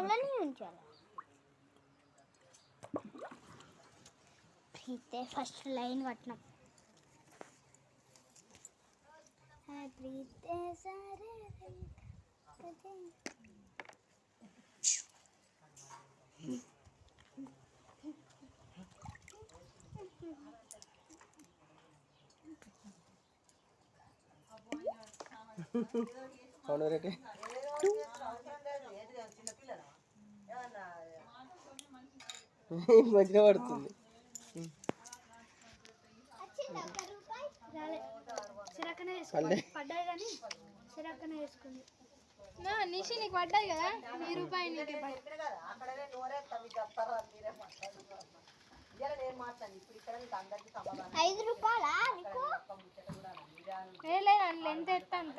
అలానే ఉంచాలి. అయితే ఫస్ట్ లైన్ కట్టినాం. మంచిగా పడుతుంది. పడ్డాయి కానీ చిరక్కనే వేసుకుంది. నిషి నీకు పడ్డాయి కదా, నీ రూపాయి నీకే పడ్డాయి. ₹5 లేదు అందులో ఎంత ఎత్తా అంత